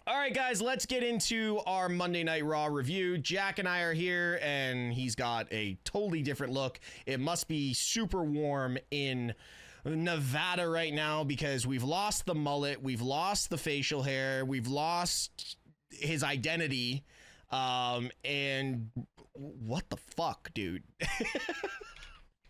All right, guys, let's get into our Monday Night Raw review. Jack and I are here, and he's got a totally different look. It must be super warm in Nevada right now because we've lost the mullet, we've lost the facial hair, we've lost his identity, and what the fuck, dude?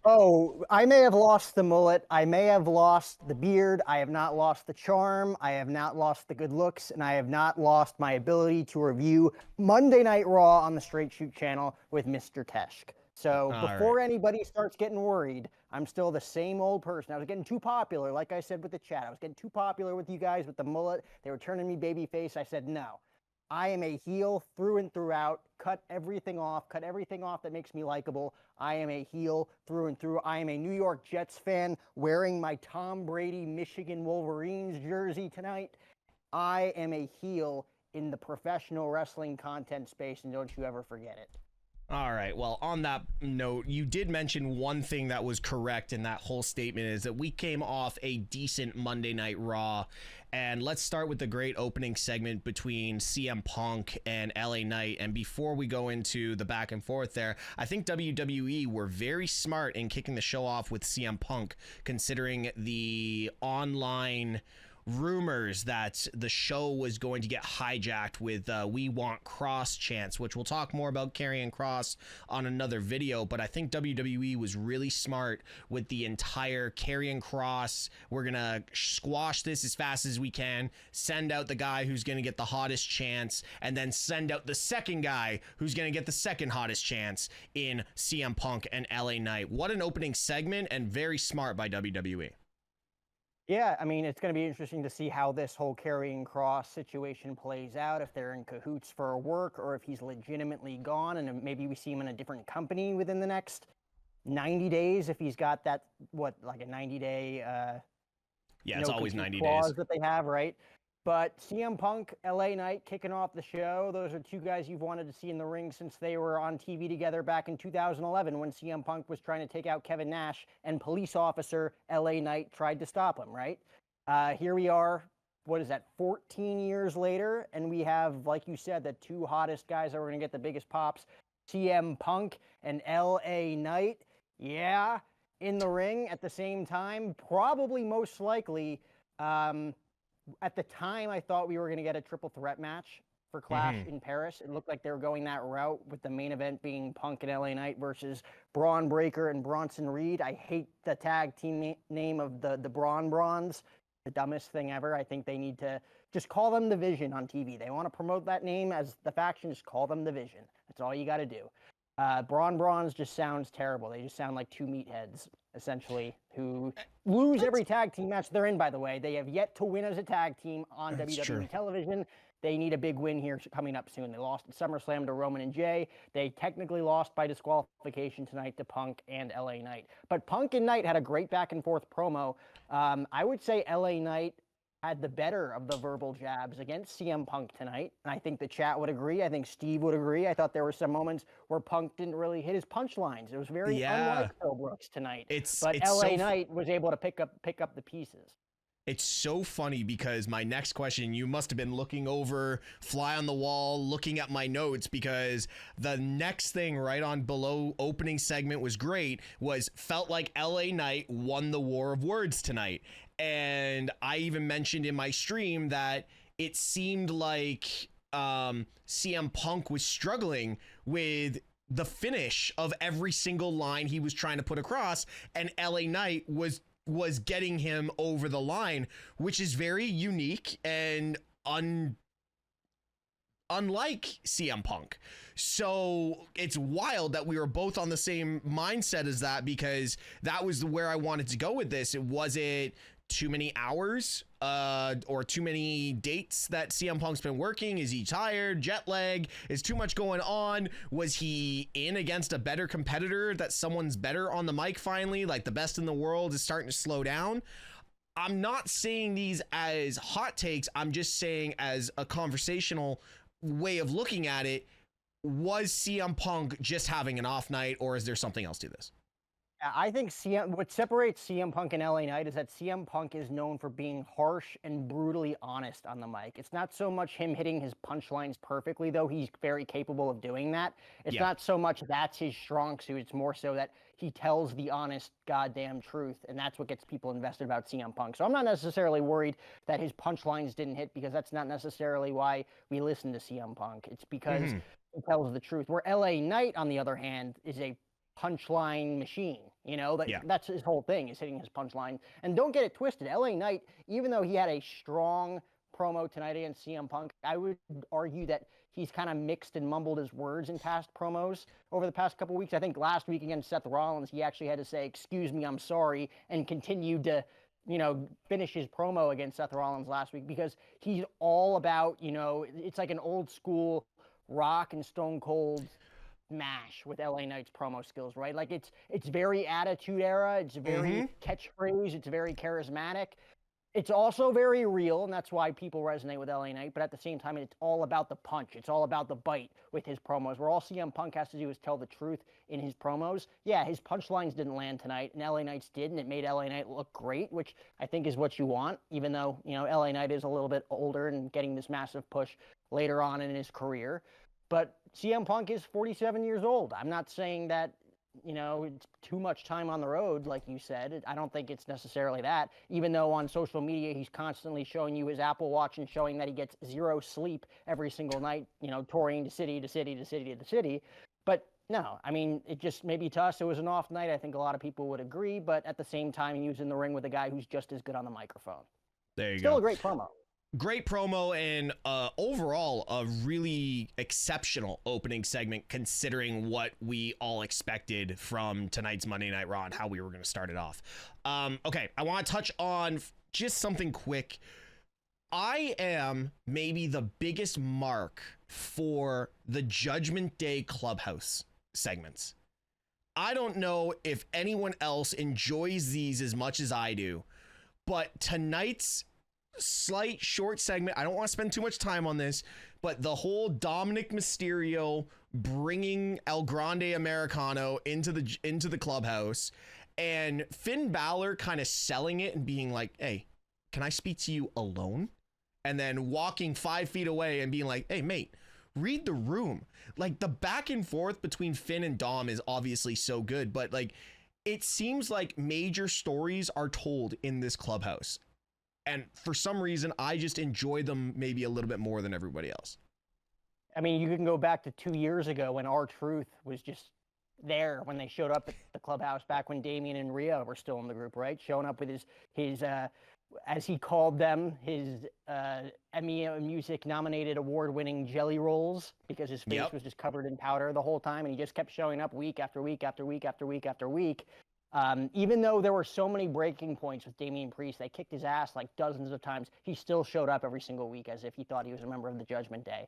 Oh, I may have lost the mullet. I may have lost the beard. I have not lost the charm. I have not lost the good looks. And I have not lost my ability to review Monday Night Raw on the Straight Shoot channel with Mr. Tesh. So before anybody starts getting worried, I'm still the same old person. I was getting too popular, like I said with the chat. I was getting too popular with you guys with the mullet. They were turning me babyface. I said, no. I am a heel through and throughout. Cut everything off that makes me likable. I am a heel through and through. I am a New York Jets fan wearing my Tom Brady Michigan Wolverines jersey tonight. I am a heel in the professional wrestling content space, and don't you ever forget it. All right. Well, on that note, you did mention one thing that was correct in that whole statement is that we came off a decent Monday Night Raw. And let's start with the great opening segment between CM Punk and LA Knight. And before we go into the back and forth there, I think WWE were very smart in kicking the show off with CM Punk, considering the online rumors that the show was going to get hijacked with "We Want Kross" chants, which we'll talk more about Karrion Kross on another video. But I think WWE was really smart with the entire Karrion Kross. We're gonna squash this as fast as we can, send out the guy who's gonna get the hottest chants, and then send out the second guy who's gonna get the second hottest chants in CM Punk and LA Knight. What an opening segment, and very smart by WWE. Yeah, I mean, it's going to be interesting to see how this whole Karrion Kross situation plays out, if they're in cahoots for work or if he's legitimately gone and maybe we see him in a different company within the next 90 days if he's got that, like a 90-day yeah, it's always 90 clause days that they have, right? But CM Punk, LA Knight kicking off the show. Those are two guys you've wanted to see in the ring since they were on TV together back in 2011 when CM Punk was trying to take out Kevin Nash and police officer LA Knight tried to stop him, right? Here we are, 14 years later, and we have, like you said, the two hottest guys that were going to get the biggest pops, CM Punk and LA Knight. Yeah, in the ring at the same time, probably most likely. At the time, I thought we were going to get a triple threat match for Clash in Paris. It looked like they were going that route with the main event being Punk and LA Knight versus Braun Breaker and Bronson Reed. I hate the tag team name of the Braun Bronze. The dumbest thing ever. I think they need to just call them the Vision on TV. They want to promote that name as the faction, just call them the Vision. That's all you got to do. Braun Bronze just sounds terrible. They just sound like two meatheads, essentially, who lose every tag team match they're in, by the way. They have yet to win as a tag team on WWE television. They need a big win here coming up soon. They lost at SummerSlam to Roman and Jay. They technically lost by disqualification tonight to Punk and LA Knight. But Punk and Knight had a great back and forth promo. I would say LA Knight had the better of the verbal jabs against CM Punk tonight. And I think the chat would agree. I think Steve would agree. I thought there were some moments where Punk didn't really hit his punchlines. It was very unlike Phil Brooks tonight. But LA Knight was able to pick up the pieces. It's so funny because my next question, you must have been looking over, fly on the wall, looking at my notes, because the next thing right on below opening segment was great, was felt like LA Knight won the war of words tonight. And I even mentioned in my stream that it seemed like CM Punk was struggling with the finish of every single line he was trying to put across, and LA Knight was getting him over the line, which is very unique and unlike CM Punk. So it's wild that we were both on the same mindset as that, because that was where I wanted to go with this. Was it too many hours or too many dates that CM Punk's been working? Is he tired? Jet lag? Is too much going on? Was he in against a better competitor, that someone's better on the mic finally, like the best in the world is starting to slow down? I'm not saying these as hot takes. I'm just saying as a conversational way of looking at it. Was CM Punk just having an off night, or is there something else to this? I think what separates CM Punk and LA Knight is that CM Punk is known for being harsh and brutally honest on the mic. It's not so much him hitting his punchlines perfectly, though he's very capable of doing that. It's Yeah. not so much that's his strong suit. It's more so that he tells the honest goddamn truth, and that's what gets people invested about CM Punk. So I'm not necessarily worried that his punchlines didn't hit, because that's not necessarily why we listen to CM Punk. It's because he tells the truth. Where LA Knight, on the other hand, is a punchline machine. That's his whole thing, is hitting his punchline. And don't get it twisted, LA Knight, even though he had a strong promo tonight against CM Punk, I would argue that he's kind of mixed and mumbled his words in past promos over the past couple weeks. I think last week against Seth Rollins, he actually had to say, "Excuse me, I'm sorry," and continued to finish his promo against Seth Rollins last week, because he's all about, it's like an old school Rock and Stone Cold mash with LA Knight's promo skills, right? Like it's very attitude era, it's very catchphrase, it's very charismatic. It's also very real, and that's why people resonate with LA Knight, but at the same time, it's all about the punch. It's all about the bite with his promos, where all CM Punk has to do is tell the truth in his promos. Yeah, his punchlines didn't land tonight, and LA Knight's did, and it made LA Knight look great, which I think is what you want, even though, LA Knight is a little bit older and getting this massive push later on in his career. But CM Punk is 47 years old. I'm not saying that, it's too much time on the road, like you said. I don't think it's necessarily that, even though on social media he's constantly showing you his Apple Watch and showing that he gets 0 sleep every single night, touring to city to city to city to city. But no, I mean, it just, maybe to us it was an off night. I think a lot of people would agree, but at the same time, he was in the ring with a guy who's just as good on the microphone. There you Still go. a great promo. Great promo, and overall a really exceptional opening segment, considering what we all expected from tonight's Monday Night Raw and how we were going to start it off. Okay, I want to touch on just something quick. I am maybe the biggest mark for the Judgment Day Clubhouse segments. I don't know if anyone else enjoys these as much as I do, but tonight's slight short segment, I don't want to spend too much time on this, but the whole Dominic Mysterio bringing El Grande Americano into the clubhouse, and Finn Balor kind of selling it and being like, "Hey, can I speak to you alone?" And then walking 5 feet away and being like, "Hey, mate, read the room." Like, the back and forth between Finn and Dom is obviously so good, but like, it seems like major stories are told in this clubhouse. And for some reason, I just enjoy them maybe a little bit more than everybody else. I mean, you can go back to 2 years ago when R-Truth was just there when they showed up at the clubhouse, back when Damian and Rhea were still in the group, right? Showing up with his as he called them, his Emmy Music nominated award-winning jelly rolls, because his face was just covered in powder the whole time, and he just kept showing up week after week after week after week after week. Even though there were so many breaking points with Damian Priest, they kicked his ass like dozens of times, he still showed up every single week as if he thought he was a member of the Judgment Day,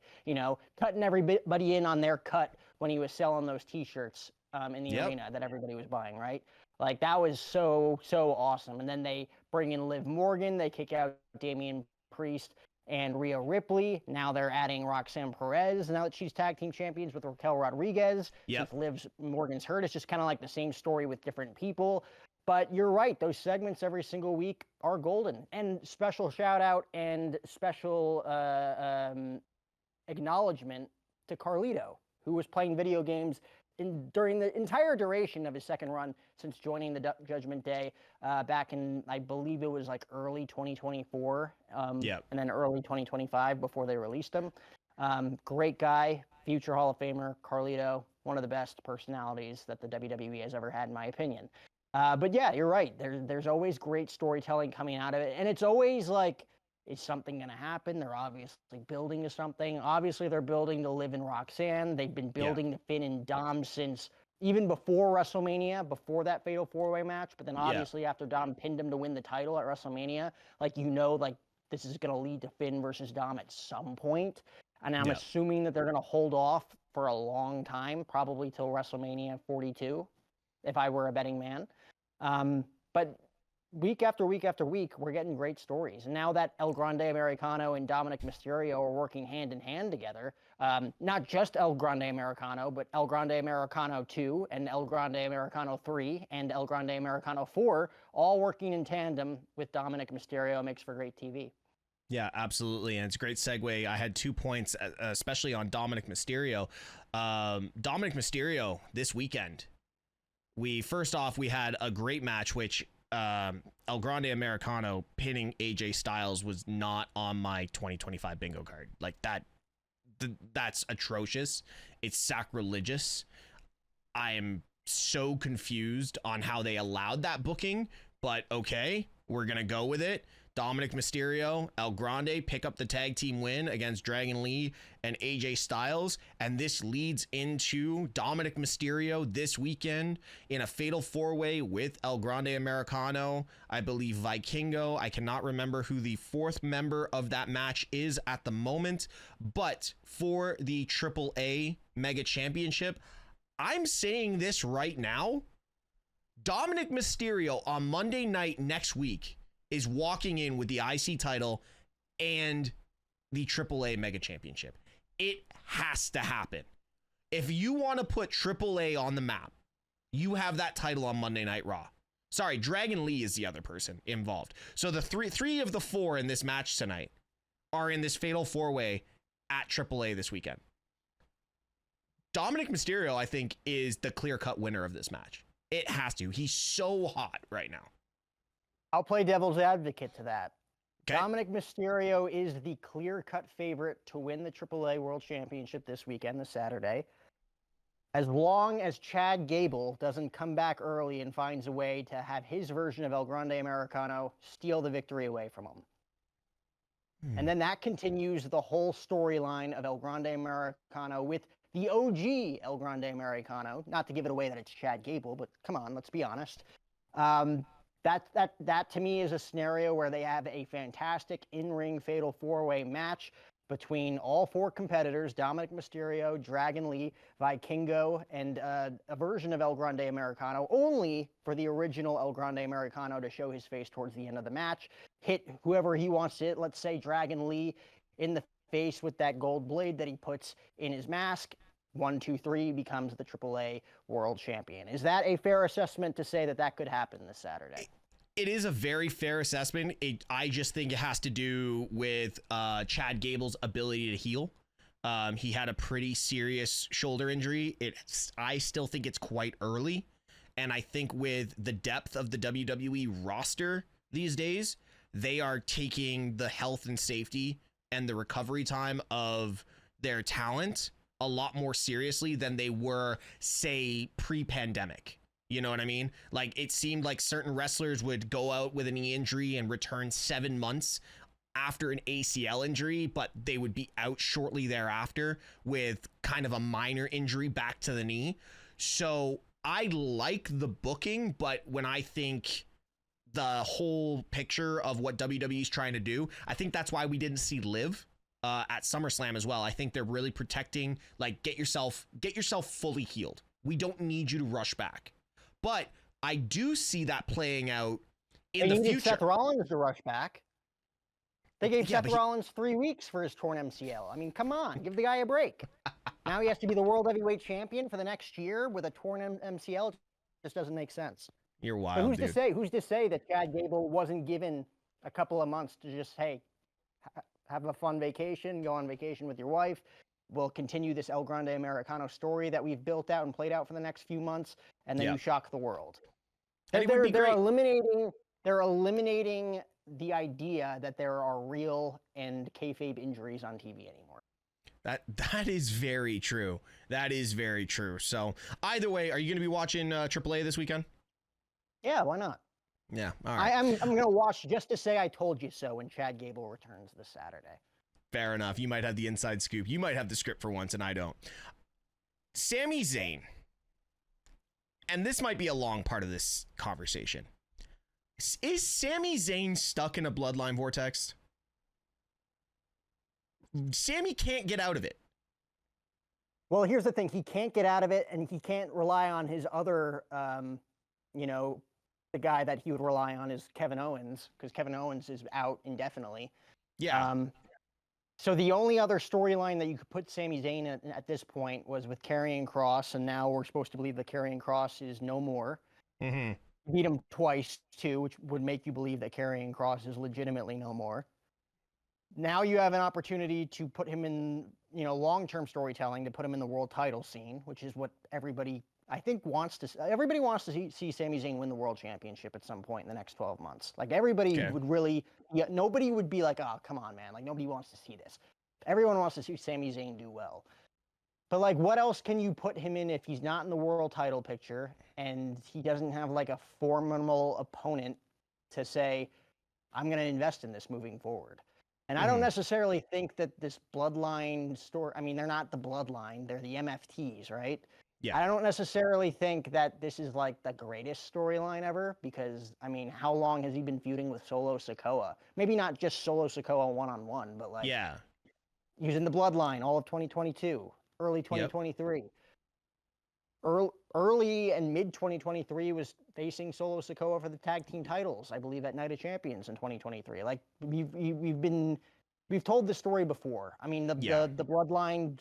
cutting everybody in on their cut when he was selling those t-shirts in the arena that everybody was buying, right? Like, that was so awesome. And then they bring in Liv Morgan, they kick out Damian Priest and Rhea Ripley. Now they're adding Roxanne Perez now that she's tag team champions with Raquel Rodriguez. Since Liv Morgan's hurt, it's just kind of like the same story with different people. But you're right, those segments every single week are golden. And special shout out and special acknowledgement to Carlito, who was playing video games during the entire duration of his second run since joining the Judgment Day back in, I believe it was like early 2024, and then early 2025 before they released him. Great guy, future Hall of Famer, Carlito, one of the best personalities that the WWE has ever had, in my opinion. But yeah, you're right. There's always great storytelling coming out of it, and it's always like, is something going to happen? They're obviously building to something. Obviously, they're building to Liv and Roxanne. They've been building to Finn and Dom since even before WrestleMania, before that Fatal 4-Way match. But then obviously after Dom pinned him to win the title at WrestleMania, like, like this is going to lead to Finn versus Dom at some point. And I'm assuming that they're going to hold off for a long time, probably till WrestleMania 42, if I were a betting man. But week after week after week, we're getting great stories. And now that El Grande Americano and Dominic Mysterio are working hand in hand together, not just El Grande Americano, but El Grande Americano 2 and El Grande Americano 3 and El Grande Americano 4, all working in tandem with Dominic Mysterio makes for great TV. Yeah, absolutely. And it's a great segue. I had 2 points, especially on Dominic Mysterio. Dominic Mysterio this weekend. We had a great match, which El Grande Americano pinning AJ Styles was not on my 2025 bingo card. Like that's atrocious. It's sacrilegious. I am so confused on how they allowed that booking, but okay, we're going to go with it. Dominic Mysterio, El Grande pick up the tag team win against Dragon Lee and AJ Styles. And this leads into Dominic Mysterio this weekend in a fatal 4-way with El Grande Americano, I believe Vikingo. I cannot remember who the 4th member of that match is at the moment. But for the AAA Mega Championship, I'm saying this right now. Dominic Mysterio on Monday night next week is walking in with the IC title and the AAA Mega Championship. It has to happen. If you want to put AAA on the map, you have that title on Monday Night Raw. Sorry, Dragon Lee is the other person involved. So the three of the 4 in this match tonight are in this fatal 4-way at AAA this weekend. Dominic Mysterio, I think, is the clear-cut winner of this match. It has to. He's so hot right now. I'll play devil's advocate to that. Okay. Dominic Mysterio is the clear-cut favorite to win the AAA World Championship this weekend, this Saturday. As long as Chad Gable doesn't come back early and finds a way to have his version of El Grande Americano steal the victory away from him. And then that continues the whole storyline of El Grande Americano with the OG El Grande Americano. Not to give it away that it's Chad Gable, but come on, let's be honest. That to me is a scenario where they have a fantastic in-ring fatal 4-way match between all 4 competitors, Dominic Mysterio, Dragon Lee, Vikingo, and a version of El Grande Americano, only for the original El Grande Americano to show his face towards the end of the match, hit whoever he wants to hit, let's say Dragon Lee in the face with that gold blade that he puts in his mask. 1, 2, 3 becomes the AAA World Champion. Is that a fair assessment to say that that could happen this Saturday? It is a very fair assessment. I just think it has to do with Chad Gable's ability to heal. He had a pretty serious shoulder injury. I still think it's quite early. And I think with the depth of the WWE roster these days, they are taking the health and safety and the recovery time of their talent a lot more seriously than they were, say, pre-pandemic. You know what I mean? Like, it seemed like certain wrestlers would go out with a knee injury and return 7 months after an ACL injury, but they would be out shortly thereafter with kind of a minor injury back to the knee. So I like the booking, but when I think the whole picture of what WWE is trying to do, I think that's why we didn't see Liv at SummerSlam as well. I think they're really protecting, like, get yourself fully healed. We don't need you to rush back. But I do see that playing out in the future. Seth Rollins to rush back. They gave Seth Rollins 3 weeks for his torn MCL. I mean, come on, give the guy a break. Now he has to be the world heavyweight champion for the next year with a torn MCL. It just doesn't make sense. You're wild, but dude. Who's to say that Chad Gable wasn't given a couple of months to just, hey, have a fun vacation, go on vacation with your wife. We'll continue this El Grande Americano story that we've built out and played out for the next few months, and then you shock the world. They're eliminating the idea that there are real and kayfabe injuries on TV anymore. That is very true. That is very true. So either way, are you going to be watching AAA this weekend? Yeah, why not? Yeah, all right. I'm going to watch just to say I told you so when Chad Gable returns this Saturday. Fair enough. You might have the inside scoop. You might have the script for once, and I don't. Sami Zayn, and this might be a long part of this conversation. Is Sami Zayn stuck in a bloodline vortex? Sami can't get out of it. Well, here's the thing. He can't get out of it, and he can't rely on his other, the guy that he would rely on is Kevin Owens, because Kevin Owens is out indefinitely. Yeah. So the only other storyline that you could put Sami Zayn at this point was with Karrion Kross, and now we're supposed to believe that Karrion Kross is no more. Mm-hmm. Beat him twice, too, which would make you believe that Karrion Kross is legitimately no more. Now you have an opportunity to put him in, long-term storytelling, to put him in the world title scene, which is what everybody, I think, wants to. Everybody wants to see Sami Zayn win the world championship at some point in the next 12 months. Like, everybody would really, nobody would be like, oh, come on, man. Like, nobody wants to see this. Everyone wants to see Sami Zayn do well. But, like, what else can you put him in if he's not in the world title picture and he doesn't have, like, a formidable opponent to say, I'm going to invest in this moving forward? And I don't necessarily think that this bloodline story, I mean, they're not the bloodline, they're the MFTs, right? Yeah. I don't necessarily think that this is like the greatest storyline ever, because, I mean, how long has he been feuding with Solo Sikoa? Maybe not just Solo Sikoa one-on-one, but like using the bloodline all of 2022, early 2023. Early and mid 2023 was facing Solo Sikoa for the tag team titles, I believe, at Night of Champions in 2023. Like, we've told the story before. I mean, the bloodline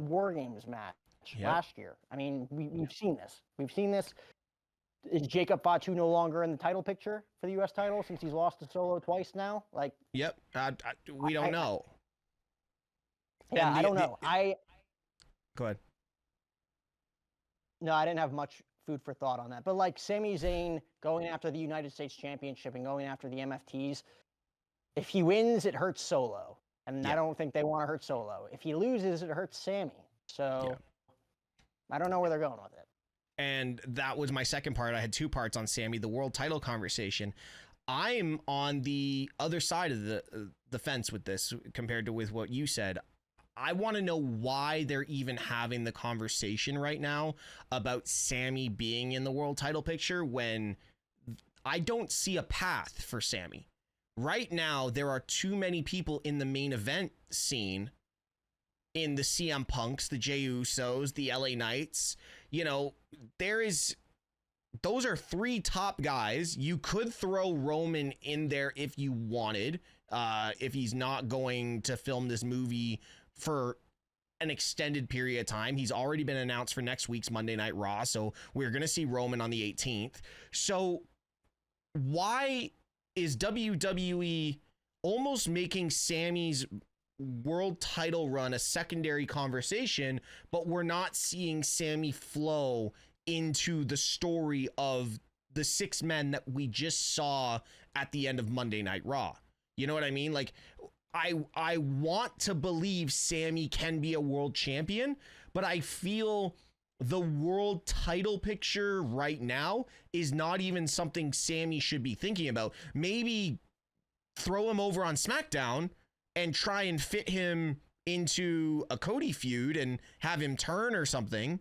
War Games match last year. I mean, we've seen this. We've seen this. Is Jacob Fatu no longer in the title picture for the U.S. title since he's lost to Solo twice now? Like, we don't know. Yeah, I don't know. Go ahead. No, I didn't have much food for thought on that. But like Sami Zayn going after the United States Championship and going after the MFTs, if he wins, it hurts Solo. And I don't think they want to hurt Solo. If he loses, it hurts Sami. So I don't know where they're going with it. And that was my second part. I had two parts on Sami, the world title conversation. I'm on the other side of the fence with this compared to with what you said. I want to know why they're even having the conversation right now about Sami being in the world title picture when I don't see a path for Sami. Right now, there are too many people in the main event scene, in the CM Punks, the Jey Usos, the LA Knights. Those are three top guys. You could throw Roman in there if you wanted, if he's not going to film this movie for an extended period of time. He's already been announced for next week's Monday Night Raw, so we're going to see Roman on the 18th. So why is WWE almost making Sami's world title run a secondary conversation, but we're not seeing Sami flow into the story of the six men that we just saw at the end of Monday Night Raw? You know what I mean? Like, I want to believe Sami can be a world champion, but I feel the world title picture right now is not even something Sami should be thinking about. Maybe throw him over on SmackDown and try and fit him into a Cody feud and have him turn or something.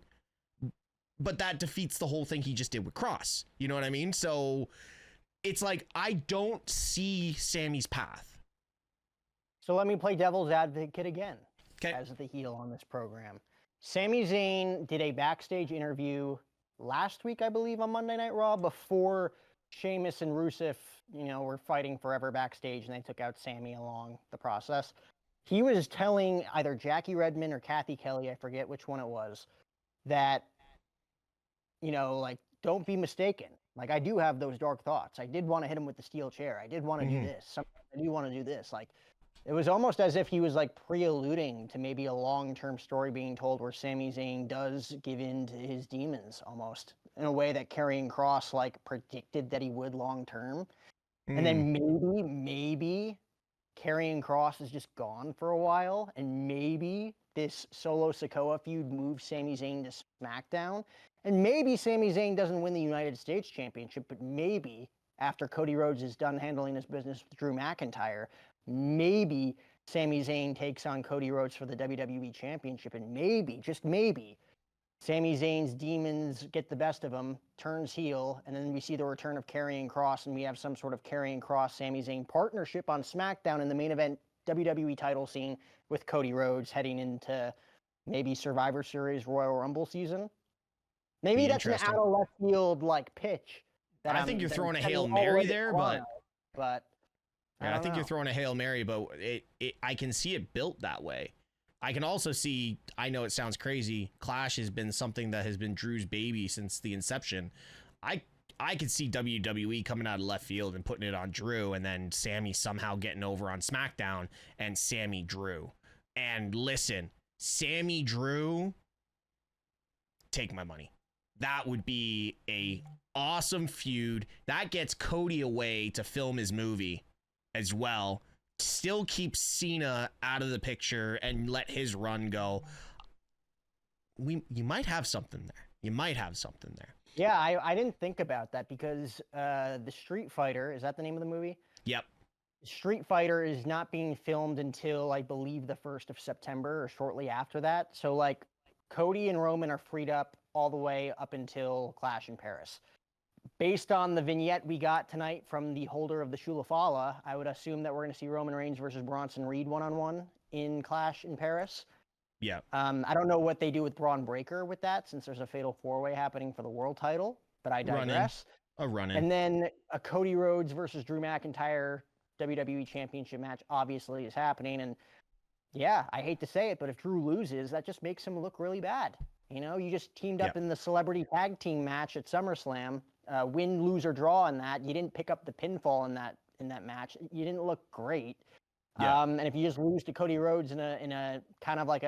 But that defeats the whole thing he just did with Kross. You know what I mean? So it's like, I don't see Sami's path. So let me play devil's advocate again as the heel on this program. Sami Zayn did a backstage interview last week, I believe, on Monday Night Raw, before Sheamus and Rusev, were fighting forever backstage and they took out Sami along the process. He was telling either Jackie Redmond or Kathy Kelly, I forget which one it was, that, like, don't be mistaken. Like, I do have those dark thoughts. I did want to hit him with the steel chair. I did want to do this. I do want to do this. Like, it was almost as if he was like pre-alluding to maybe a long-term story being told where Sami Zayn does give in to his demons almost in a way that Karrion Kross like predicted that he would long-term. And then maybe Karrion Kross is just gone for a while, and maybe this Solo Sikoa feud moves Sami Zayn to SmackDown. And maybe Sami Zayn doesn't win the United States Championship, but maybe after Cody Rhodes is done handling his business with Drew McIntyre, maybe Sami Zayn takes on Cody Rhodes for the WWE Championship, and maybe, just maybe, Sami Zayn's demons get the best of him, turns heel, and then we see the return of Karrion Kross, and we have some sort of Karrion Kross Sami Zayn partnership on SmackDown in the main event WWE title scene with Cody Rhodes heading into maybe Survivor Series Royal Rumble season. Maybe that's an out of left field like pitch, I think you're throwing a Hail Mary there, but I think you're throwing a Hail Mary, but I can see it built that way. I can also see, I know it sounds crazy, Clash has been something that has been Drew's baby since the inception. I could see WWE coming out of left field and putting it on Drew, and then Sammy somehow getting over on SmackDown and Sammy Drew. And listen, Sammy Drew, take my money. That would be a awesome feud. That gets Cody away to film his movie as well. Still keep Cena out of the picture and let his run go. You might have something there. You might have something there. Yeah, I didn't think about that because the Street Fighter, is that the name of the movie? Yep. Street Fighter is not being filmed until, I believe, the 1st of September or shortly after that. So, like, Cody and Roman are freed up all the way up until Clash in Paris. Based on the vignette we got tonight from the holder of the Shulafala, I would assume that we're going to see Roman Reigns versus Bronson Reed one-on-one in Clash in Paris. Yeah. I don't know what they do with Braun Breaker with that, since there's a fatal four-way happening for the world title, but I digress. A run-in. And then a Cody Rhodes versus Drew McIntyre WWE Championship match obviously is happening. And yeah, I hate to say it, but if Drew loses, that just makes him look really bad. You know, you just teamed up in the celebrity tag team match at SummerSlam, win, lose, or draw in that. You didn't pick up the pinfall in that match. You didn't look great. Yeah. And if you just lose to Cody Rhodes in a kind of like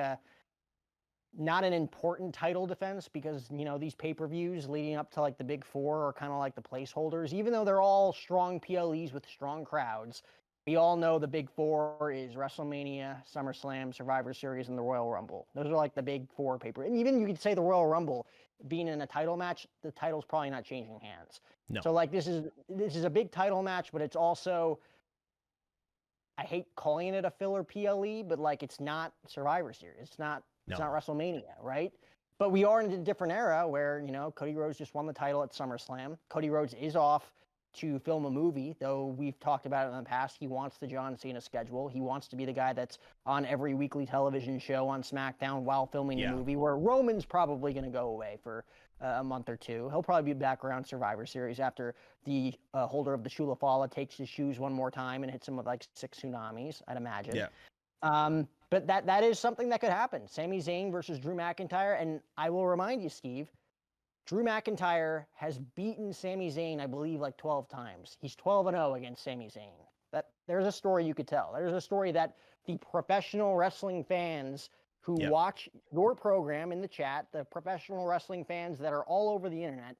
not an important title defense, because, you know, these pay-per-views leading up to like the big four are kind of like the placeholders, even though they're all strong PLEs with strong crowds. We all know the big four is WrestleMania, SummerSlam, Survivor Series, and the Royal Rumble. Those are like the big four pay-per. And even you could say the Royal Rumble being in a title match, the title's probably not changing hands. No. So like this is a big title match, but it's also, I hate calling it a filler PLE, but like it's not Survivor Series. It's not WrestleMania, right? But we are in a different era where, you know, Cody Rhodes just won the title at SummerSlam. Cody Rhodes is off to film a movie, though we've talked about it in the past. He wants the John Cena schedule. He wants to be the guy that's on every weekly television show on SmackDown while filming the movie, where Roman's probably going to go away for a month or two. He'll probably be back around Survivor Series after the holder of the Shulafala takes his shoes one more time and hits him with like 6 tsunamis, I'd imagine. Yeah. But that is something that could happen. Sami Zayn versus Drew McIntyre. And I will remind you, Steve, Drew McIntyre has beaten Sami Zayn, I believe, like 12 times. He's 12-0 against Sami Zayn. There's a story you could tell. There's a story that the professional wrestling fans who watch your program in the chat, the professional wrestling fans that are all over the internet,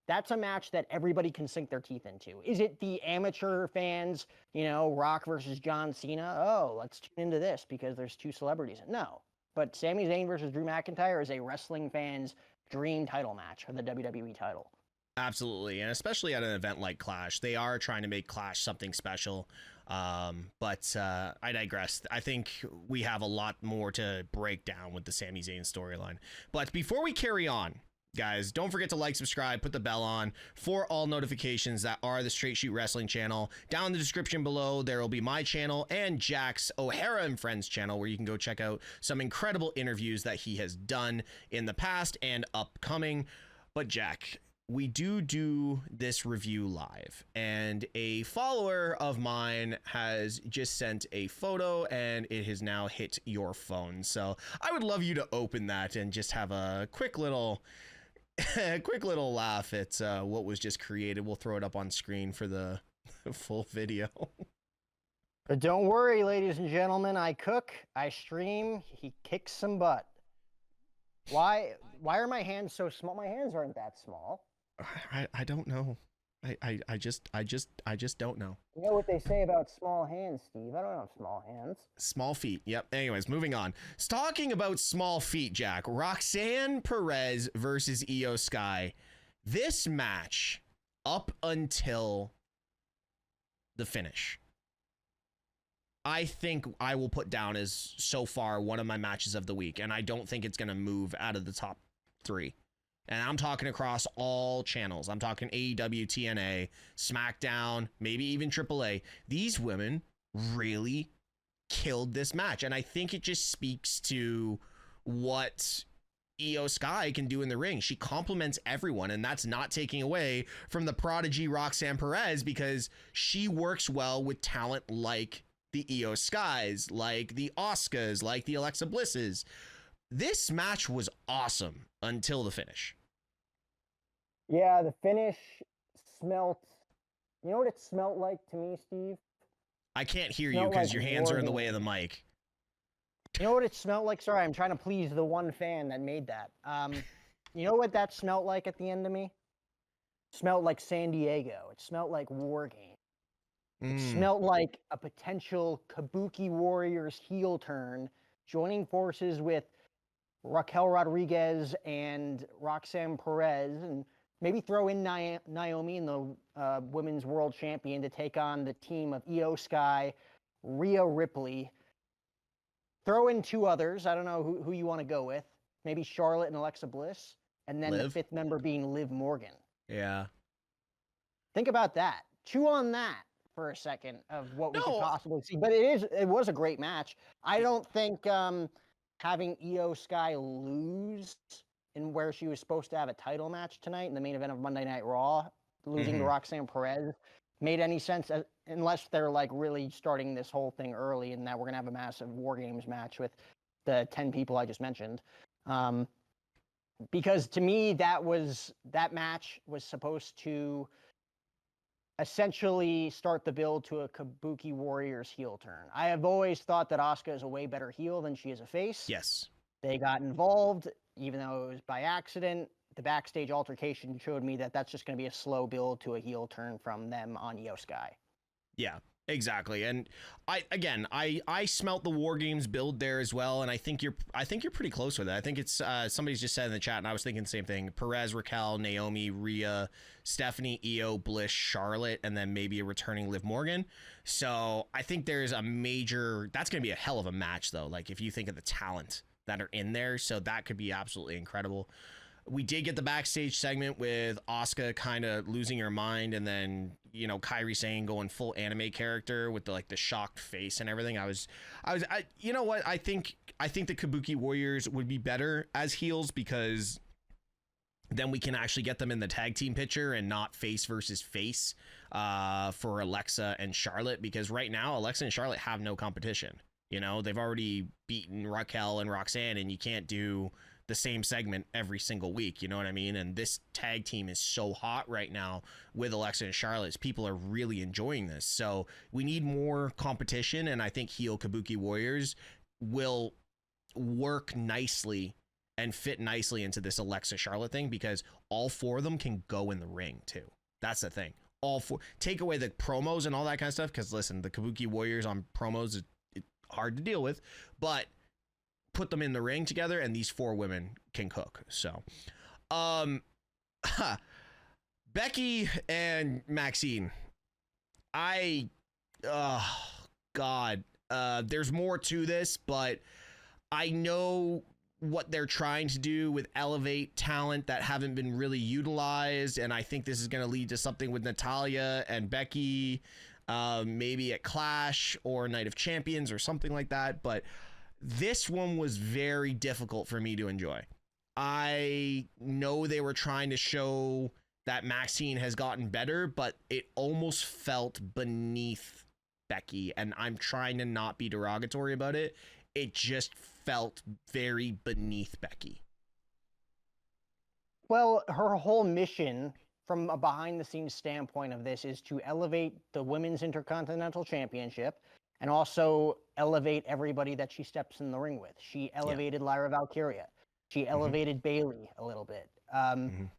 that's a match that everybody can sink their teeth into. Is it the amateur fans, you know, Rock versus John Cena? Oh, let's tune into this because there's 2 celebrities. No. But Sami Zayn versus Drew McIntyre is a wrestling fan's dream title match for the WWE title. Absolutely. And especially at an event like Clash, they are trying to make Clash something special. But I digress. I think we have a lot more to break down with the Sami Zayn storyline. But before we carry on, guys, don't forget to like, subscribe, put the bell on for all notifications that are the Straight Shoot Wrestling channel. Down in the description below, there will be my channel and Jack's O'Hara and Friends channel, where you can go check out some incredible interviews that he has done in the past and upcoming. But Jack, we do this review live, and a follower of mine has just sent a photo and it has now hit your phone. So I would love you to open that and just have a quick little laugh at what was just created. We'll throw it up on screen for the full video. But don't worry, ladies and gentlemen, I cook, I stream, he kicks some butt. Why are my hands so small? My hands aren't that small. I don't know. I just don't know. You know what they say about small hands, Steve? I don't have small hands. Small feet. Yep. Anyways, moving on. Talking about small feet, Jack. Roxanne Perez versus Io Sky. This match, up until the finish, I think I will put down as so far one of my matches of the week, and I don't think it's going to move out of the top 3. And I'm talking across all channels. I'm talking AEW, TNA, SmackDown, maybe even AAA. These women really killed this match. And I think it just speaks to what Io Sky can do in the ring. She complements everyone, and that's not taking away from the prodigy Roxanne Perez, because she works well with talent like the Io Skies, like the Asukas, like the Alexa Blisses. This match was awesome until the finish. Yeah, the finish smelt. You know what it smelt like to me, Steve? I can't hear you because your hands are in the way of the mic. You know what it smelled like? Sorry, I'm trying to please the one fan that made that. You know what that smelled like at the end of me? It smelled like San Diego. It smelled like War Game. It smelled like a potential Kabuki Warriors heel turn, joining forces with Raquel Rodriguez and Roxanne Perez, and maybe throw in Naomi and the Women's World Champion to take on the team of Io Sky, Rhea Ripley. Throw in two others. I don't know who you want to go with. Maybe Charlotte and Alexa Bliss. And then the fifth member being Liv Morgan. Yeah. Think about that. Chew on that for a second of what we could possibly see. But it was a great match. I don't think having Io Sky lose in where she was supposed to have a title match tonight in the main event of Monday Night Raw, losing to Roxanne Perez, made any sense, unless they're like really starting this whole thing early and that we're gonna have a massive War Games match with the 10 people I just mentioned. Because to me, that match was supposed to essentially start the build to a Kabuki Warriors heel turn. I have always thought that Asuka is a way better heel than she is a face. Yes. They got involved, even though it was by accident. The backstage altercation showed me that that's just going to be a slow build to a heel turn from them on Io Sky. Yeah, exactly. And I smelt the War Games build there as well, and I think you're pretty close with it. I think it's somebody's just said in the chat, and I was thinking the same thing. Perez, Raquel, Naomi, Rhea, Stephanie, Io, Bliss, Charlotte, and then maybe a returning Liv Morgan. So I think there's that's going to be a hell of a match, though. Like, if you think of the talent that are in there, so that could be absolutely incredible. We did get the backstage segment with Asuka kind of losing her mind, and then, you know, Kairi Sane going full anime character with the shocked face and everything. You know what? I think the Kabuki Warriors would be better as heels, because then we can actually get them in the tag team picture and not face versus face for Alexa and Charlotte, because right now Alexa and Charlotte have no competition. You know, they've already beaten Raquel and Roxanne, and you can't do the same segment every single week, you know what I mean? And this tag team is so hot right now with Alexa and Charlotte. People are really enjoying this. So we need more competition, and I think heel Kabuki Warriors will work nicely and fit nicely into this Alexa Charlotte thing, because all four of them can go in the ring too. That's the thing. All four. Take away the promos and all that kind of stuff, because listen, the Kabuki Warriors on promos is hard to deal with, but put them in the ring together and these four women can cook. So Becky and Maxine, there's more to this, but I know what they're trying to do with elevate talent that haven't been really utilized, and I think this is going to lead to something with Natalya and Becky, maybe at Clash or Night of Champions or something like that. But this one was very difficult for me to enjoy. I know they were trying to show that Maxine has gotten better, but it almost felt beneath Becky, and I'm trying to not be derogatory about it. It just felt very beneath Becky. Well, her whole mission from a behind-the-scenes standpoint of this is to elevate the Women's Intercontinental Championship and also elevate everybody that she steps in the ring with. She elevated Lyra Valkyria. She elevated Bayley a little bit. I'm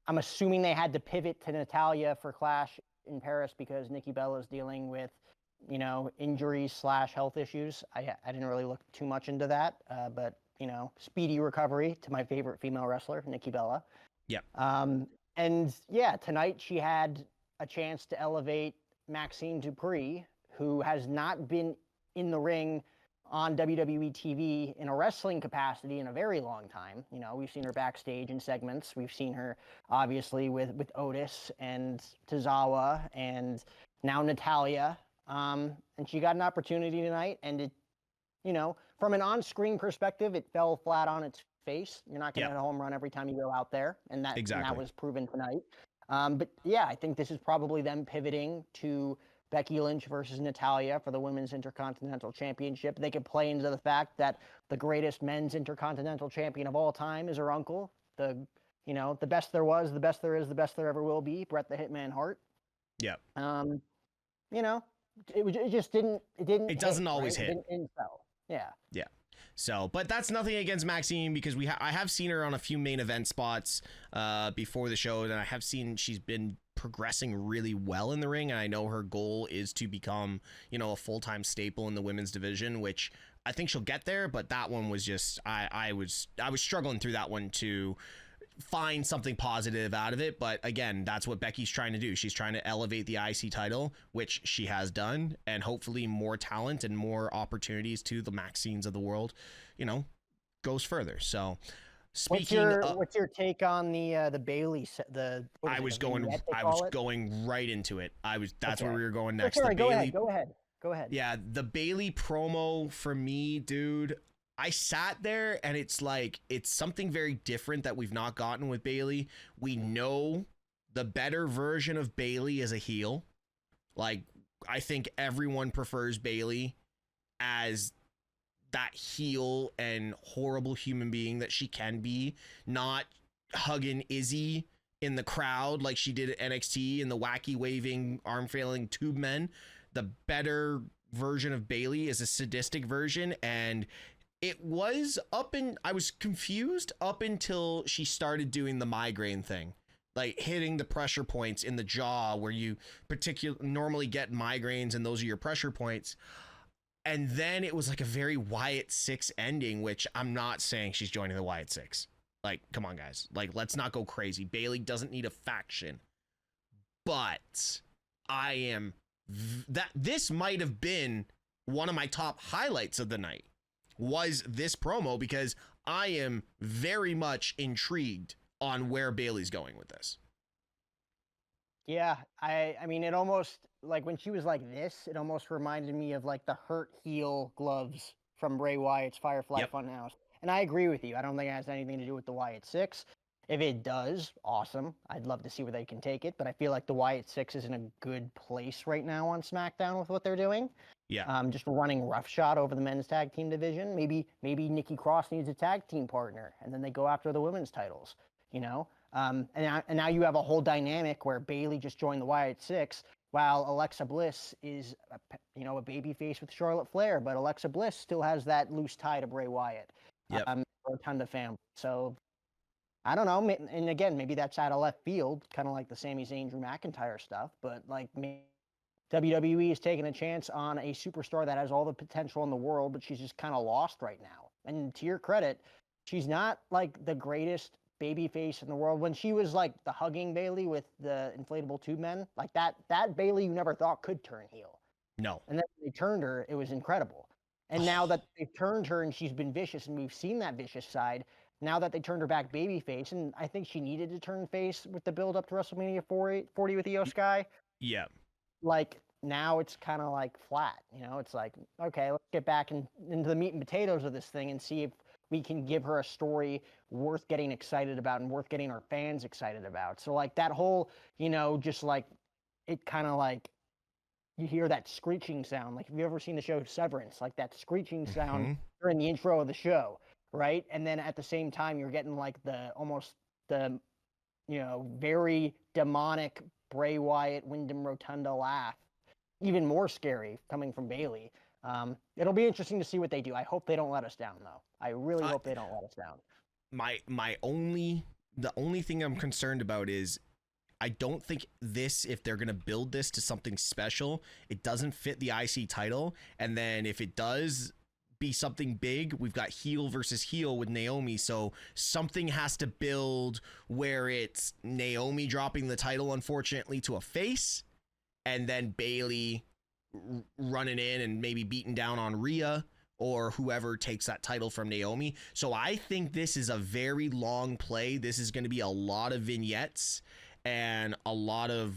assuming they had to pivot to Natalya for Clash in Paris because Nikki Bella is dealing with, you know, injuries / health issues. I didn't really look too much into that, but, you know, speedy recovery to my favorite female wrestler, Nikki Bella. Yep. And yeah, tonight she had a chance to elevate Maxine Dupree, who has not been in the ring on WWE TV in a wrestling capacity in a very long time. You know, we've seen her backstage in segments. We've seen her obviously with Otis and Tozawa and now Natalya. And she got an opportunity tonight, and from an on-screen perspective, it fell flat on its face. You're not going to Yep. hit a home run every time you go out there, and that Exactly. was proven tonight. But yeah, I think this is probably them pivoting to Becky Lynch versus Natalya for the Women's Intercontinental Championship. They could play into the fact that the greatest men's Intercontinental Champion of all time is her uncle, the best there was, the best there is, the best there ever will be, Bret the Hitman Hart. Yeah. It just didn't. It doesn't always hit. It didn't sell. Yeah. Yeah. So, but that's nothing against Maxine, because I have seen her on a few main event spots before the show, and I have seen she's been progressing really well in the ring, and I know her goal is to become, a full-time staple in the women's division, which I think she'll get there. But that one was just I was struggling through that one to find something positive out of it. But again, that's what Becky's trying to do. She's trying to elevate the IC title, which she has done, and hopefully more talent and more opportunities to the Maxines of the world, goes further. So what's your take on the Bailey I was going right into it. That's where we were going next. Sorry, go ahead. Yeah, the Bailey promo for me, dude. I sat there, and it's something very different that we've not gotten with Bailey. We know the better version of Bailey as a heel. Like, I think everyone prefers Bailey as that heel and horrible human being that she can be, not hugging Izzy in the crowd like she did at NXT and the wacky waving arm flailing tube men. The better version of Bailey is a sadistic version, and I was confused up until she started doing the migraine thing, like hitting the pressure points in the jaw where you normally get migraines, and those are your pressure points. And then it was like a very Wyatt 6 ending, which I'm not saying she's joining the Wyatt 6. Like, come on, guys. Like, let's not go crazy. Bailey doesn't need a faction. But this might have been one of my top highlights of the night, was this promo, because I am very much intrigued on where Bailey's going with this. Yeah, I mean, it almost, like, when she was like this, it almost reminded me of like the hurt heel gloves from Bray Wyatt's Firefly Funhouse. And I agree with you. I don't think it has anything to do with the Wyatt 6. If it does, awesome. I'd love to see where they can take it, but I feel like the Wyatt 6 is in a good place right now on SmackDown with what they're doing. Yeah. Just running roughshod over the men's tag team division. Maybe Nikki Cross needs a tag team partner, and then they go after the women's titles. And now you have a whole dynamic where Bailey just joined the Wyatt 6, while Alexa Bliss is a baby face with Charlotte Flair, but Alexa Bliss still has that loose tie to Bray Wyatt. Rotunda family. So I don't know. And again, maybe that's out of left field, kind of like the Sami Zayn, Drew McIntyre stuff. But like, WWE is taking a chance on a superstar that has all the potential in the world, but she's just kind of lost right now. And to your credit, she's not like the greatest baby face in the world. When she was like the hugging Bailey with the inflatable tube men, like that Bailey you never thought could turn heel. No. And then when they turned her, it was incredible. And now that they've turned her and she's been vicious, and we've seen that vicious side, now that they turned her back babyface, and I think she needed to turn face with the build up to WrestleMania 40 with Io Sky. Yeah. Like, now it's kind of like flat, it's like, okay, let's get back into the meat and potatoes of this thing and see if we can give her a story worth getting excited about and worth getting our fans excited about. So like that whole, just like, it kind of like, you hear that screeching sound. Like, have you ever seen the show Severance? Like that screeching sound during the intro of the show, right? And then at the same time, you're getting like almost the very demonic Bray Wyatt, Wyndham Rotunda laugh. Even more scary coming from Bailey. It'll be interesting to see what they do. I hope they don't let us down, though. I really hope they don't let us down. The only thing I'm concerned about is, I don't think if they're going to build this to something special, it doesn't fit the IC title. And then if it does be something big, we've got heel versus heel with Naomi. So something has to build where it's Naomi dropping the title, unfortunately, to a face, and then Bailey running in and maybe beating down on Rhea or whoever takes that title from Naomi. So I think this is a very long play. This is going to be a lot of vignettes and a lot of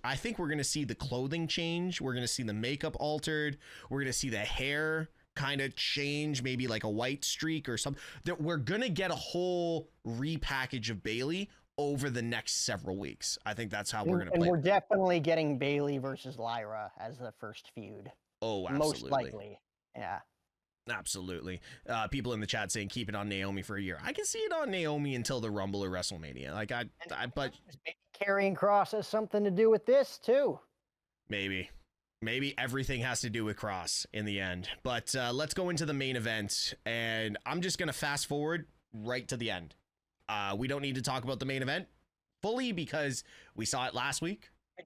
I think we're going to see the clothing change. We're going to see the makeup altered. We're going to see the hair kind of change, maybe like a white streak or something. That we're gonna get a whole repackage of Bayley over the next several weeks. I think that's how we're gonna play. And we're definitely getting Bayley versus Lyra as the first feud. Oh, absolutely. Most likely. Yeah. Absolutely. People in the chat saying keep it on Naomi for a year. I can see it on Naomi until the Rumble or WrestleMania. Like but Karrion Kross has something to do with this too. Maybe everything has to do with Kross in the end. But let's go into the main event, and I'm just gonna fast forward right to the end. We don't need to talk about the main event fully because we saw it last week. I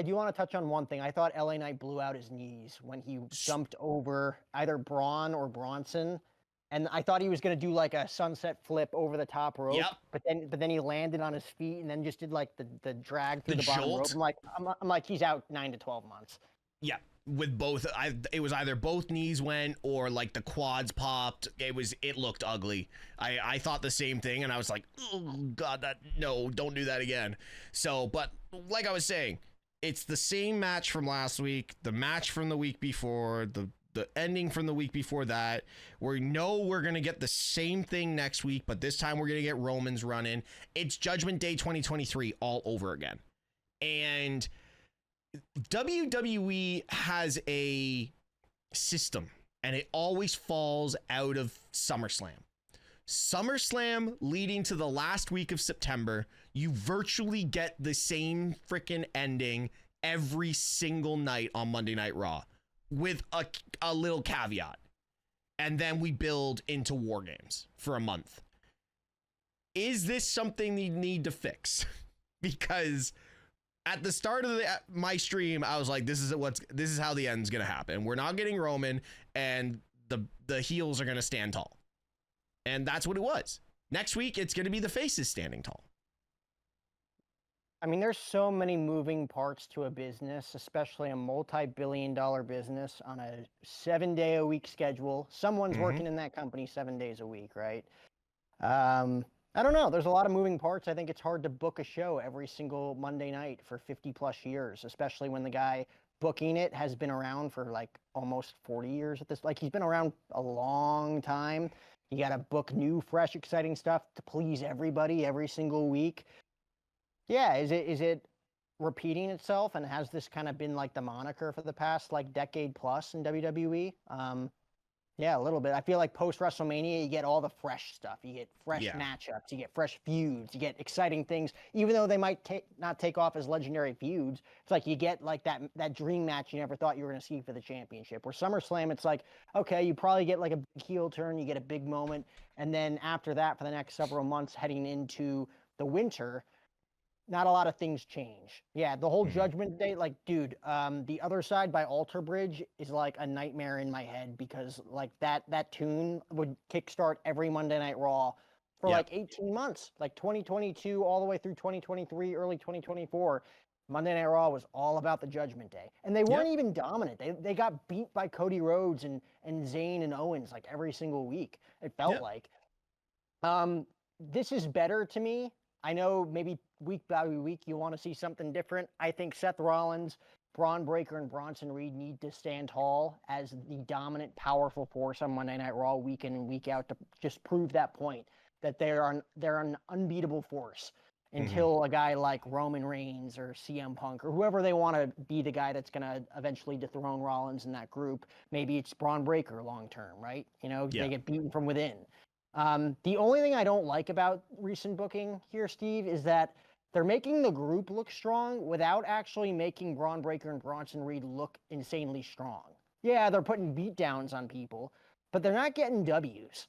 do want to touch on one thing. I thought LA Knight blew out his knees when he jumped over either Braun or Bronson, and I thought he was going to do like a sunset flip over the top rope. Yep. But then he landed on his feet and then just did like the drag through the bottom jolt. rope. I'm like he's out 9 to 12 months. Yeah, with both, it was either both knees went or like the quads popped. It looked ugly. I thought the same thing, and I was like, oh God, no, don't do that again. So, but like I was saying, it's the same match from last week, the match from the week before, the ending from the week before that. We know we're gonna get the same thing next week, but this time we're gonna get Roman's running. It's Judgment Day 2023 all over again, and WWE has a system, and it always falls out of SummerSlam. SummerSlam leading to the last week of September, you virtually get the same freaking ending every single night on Monday Night Raw with a little caveat. And then we build into War Games for a month. Is this something you need to fix? Because at the start of my stream, I was like, this is how the end's gonna happen. We're not getting Roman, and the heels are gonna stand tall, and that's what it was. Next week, it's gonna be the faces standing tall. I mean, there's so many moving parts to a business, especially a multi-billion-dollar business on a 7-day-a-week schedule. Someone's working in that company 7 days a week, right? I don't know. There's a lot of moving parts. I think it's hard to book a show every single Monday night for 50 plus years, especially when the guy booking it has been around for like almost 40 years at this. Like he's been around a long time. You got to book new, fresh, exciting stuff to please everybody every single week. Yeah. Is it repeating itself? And has this kind of been like the moniker for the past like decade plus in WWE? Yeah, a little bit. I feel like post WrestleMania, you get all the fresh stuff. You get fresh matchups. You get fresh feuds. You get exciting things, even though they might not take off as legendary feuds. It's like you get like that dream match you never thought you were going to see for the championship. Where SummerSlam, it's like, okay, you probably get like a big heel turn. You get a big moment. And then after that, for the next several months heading into the winter, not a lot of things change. Yeah, the whole Judgment Day, like, dude, the Other Side by Alter Bridge is like a nightmare in my head because like that tune would kickstart every Monday Night Raw for like 18 months, like 2022 all the way through 2023, early 2024. Monday Night Raw was all about the Judgment Day, and they weren't even dominant. They got beat by Cody Rhodes and Zayn and Owens like every single week. It felt like. This is better to me. I know maybe week by week you want to see something different. I think Seth Rollins, Braun Breaker, and Bronson Reed need to stand tall as the dominant, powerful force on Monday Night Raw week in and week out to just prove that point that they're an unbeatable force until a guy like Roman Reigns or CM Punk or whoever they want to be the guy that's going to eventually dethrone Rollins in that group. Maybe it's Braun Breaker long term, right? You know, they get beaten from within. The only thing I don't like about recent booking here, Steve, is that they're making the group look strong without actually making Braun Breaker and Bronson Reed look insanely strong. Yeah, they're putting beatdowns on people, but they're not getting W's.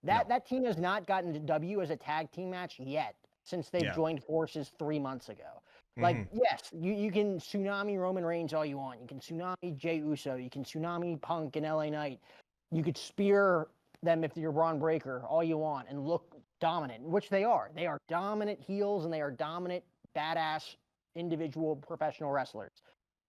That team has not gotten a W as a tag team match yet since they've joined forces 3 months ago. Like, yes, you can tsunami Roman Reigns all you want. You can tsunami Jey Uso. You can tsunami Punk and LA Knight. You could spear them if you're Braun Breaker all you want and look dominant, which they are. They are dominant heels and they are dominant, badass, individual professional wrestlers.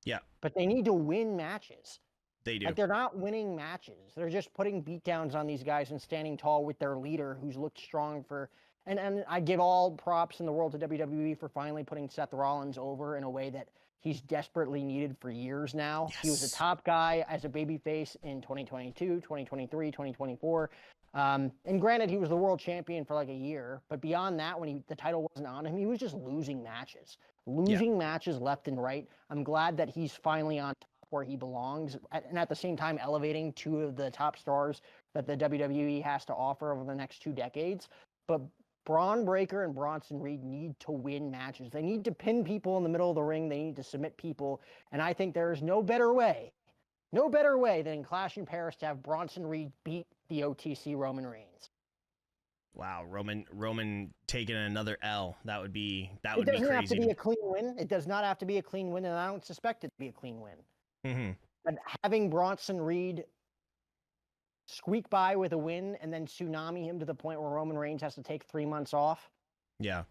Yeah. But they need to win matches. They do. Like, they're not winning matches. They're just putting beatdowns on these guys and standing tall with their leader who's looked strong for... And I give all props in the world to WWE for finally putting Seth Rollins over in a way that he's desperately needed for years now. Yes. He was a top guy as a babyface in 2022, 2023, 2024. And granted, he was the world champion for like a year, but beyond that, when the title wasn't on him, he was just losing matches left and right. I'm glad that he's finally on top where he belongs, and at the same time elevating two of the top stars that the WWE has to offer over the next 2 decades. But Braun Breaker and Bronson Reed need to win matches. They need to pin people in the middle of the ring. They need to submit people. And I think there is no better way than Clash in Paris to have Bronson Reed beat the OTC Roman Reigns. Wow, Roman taking another L. That would be crazy. It doesn't have to be a clean win. It does not have to be a clean win, and I don't suspect it to be a clean win. Mm-hmm. But having Bronson Reed squeak by with a win and then tsunami him to the point where Roman Reigns has to take 3 months off. Yeah.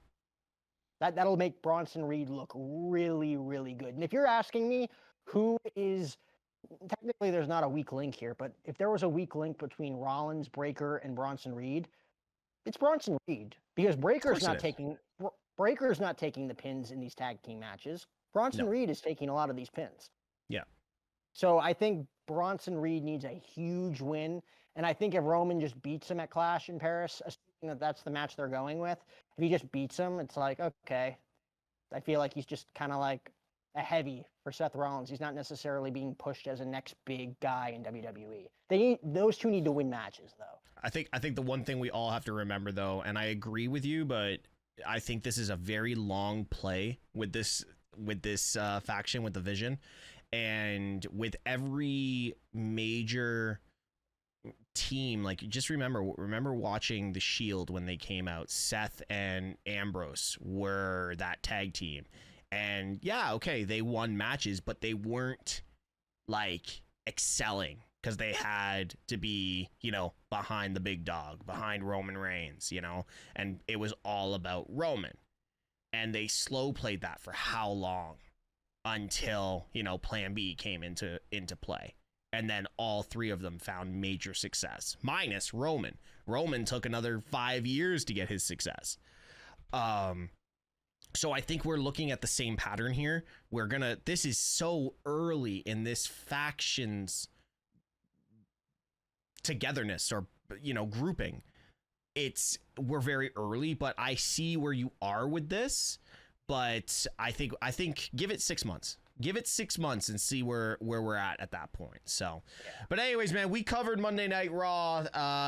That'll make Bronson Reed look really, really good. And if you're asking me who is, technically there's not a weak link here, but if there was a weak link between Rollins, Breaker, and Bronson Reed, it's Bronson Reed, because Breaker's not taking the pins in these tag team matches. Bronson Reed is taking a lot of these pins. Yeah. So I think Bronson Reed needs a huge win. And I think if Roman just beats him at Clash in Paris, assuming that that's the match they're going with, if he just beats him, it's like, okay. I feel like he's just kind of like a heavy for Seth Rollins. He's not necessarily being pushed as a next big guy in WWE. Those two need to win matches, though. I think the one thing we all have to remember, though, and I agree with you, but I think this is a very long play with this faction, with the Vision. And with every major team, like, just remember watching the Shield when they came out. Seth and Ambrose were that tag team, and yeah, okay, they won matches, but they weren't like excelling because they had to be, behind the big dog, behind Roman Reigns, and it was all about Roman, and they slow played that for how long? Until Plan B came into play, and then all three of them found major success, minus Roman. Roman took another 5 years to get his success. So I think we're looking at the same pattern here. This is so early in this faction's togetherness, or grouping. We're very early, but I see where you are with this. But I think give it 6 months. Give it 6 months and see where we're at that point. So, But anyways, man, we covered Monday Night Raw.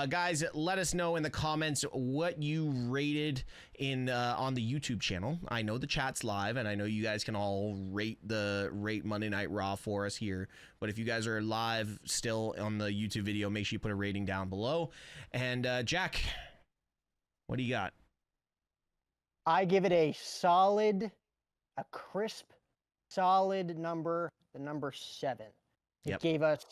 Guys, let us know in the comments what you rated on the YouTube channel. I know the chat's live, and I know you guys can all rate Monday Night Raw for us here. But if you guys are live still on the YouTube video, make sure you put a rating down below. And Jack, what do you got? I give it a crisp, solid number, the number 7. It gave us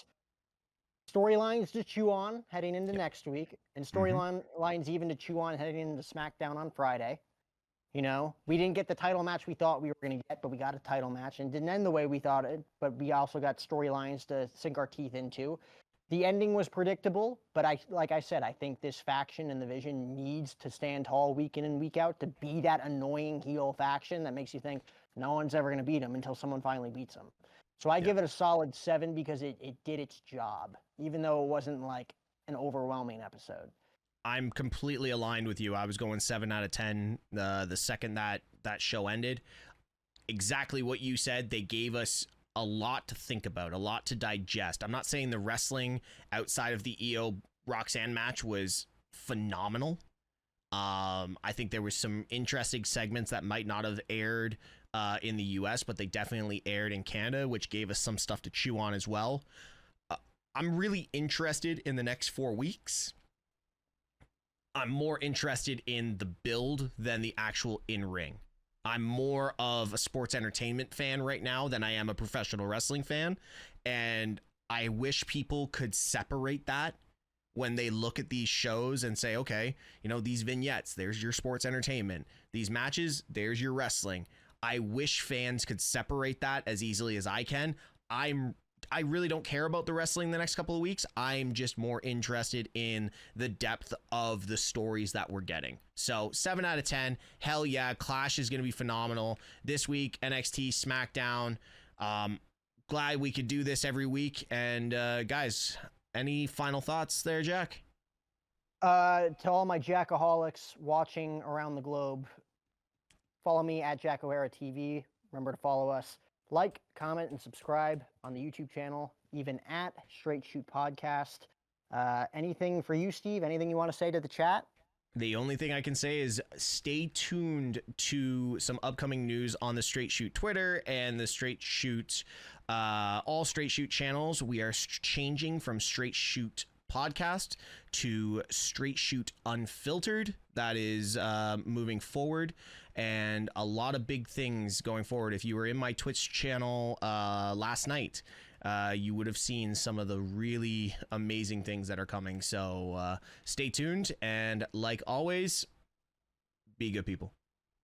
storylines to chew on heading into next week, and storylines even to chew on heading into SmackDown on Friday. We didn't get the title match we thought we were going to get, but we got a title match, and didn't end the way we thought it, but we also got storylines to sink our teeth into. The ending was predictable, but like I said, I think this faction and the Vision needs to stand tall week in and week out to be that annoying heel faction that makes you think no one's ever going to beat them until someone finally beats them. So I give it a solid 7 because it did its job, even though it wasn't like an overwhelming episode. I'm completely aligned with you. I was going 7 out of 10 the second that show ended. Exactly what you said. They gave us a lot to think about, a lot to digest. I'm not saying the wrestling outside of the EO Roxanne match was phenomenal. I think there was some interesting segments that might not have aired in the US, but they definitely aired in Canada, which gave us some stuff to chew on as well. I'm really interested in the next 4 weeks. I'm more interested in the build than the actual in-ring. I'm more of a sports entertainment fan right now than I am a professional wrestling fan. And I wish people could separate that when they look at these shows and say, okay, these vignettes, there's your sports entertainment. These matches, there's your wrestling. I wish fans could separate that as easily as I can. I really don't care about the wrestling the next couple of weeks. I'm just more interested in the depth of the stories that we're getting. So 7 out of 10. Hell yeah. Clash is going to be phenomenal this week. NXT, SmackDown. Glad we could do this every week. And guys, any final thoughts there, Jack? To all my Jackaholics watching around the globe, follow me at Jack O'Hara TV. Remember to follow us. Like, comment, and subscribe on the YouTube channel, even at Straight Shoot Podcast. Anything for you, Steve? Anything you want to say to the chat? The only thing I can say is stay tuned to some upcoming news on the Straight Shoot Twitter and the Straight Shoot, all Straight Shoot channels. We are changing from Straight Shoot Podcast to Straight Shoot Unfiltered. That is moving forward, and a lot of big things going forward. If you were in my Twitch channel last night, you would have seen some of the really amazing things that are coming. So stay tuned, and like always, be good people.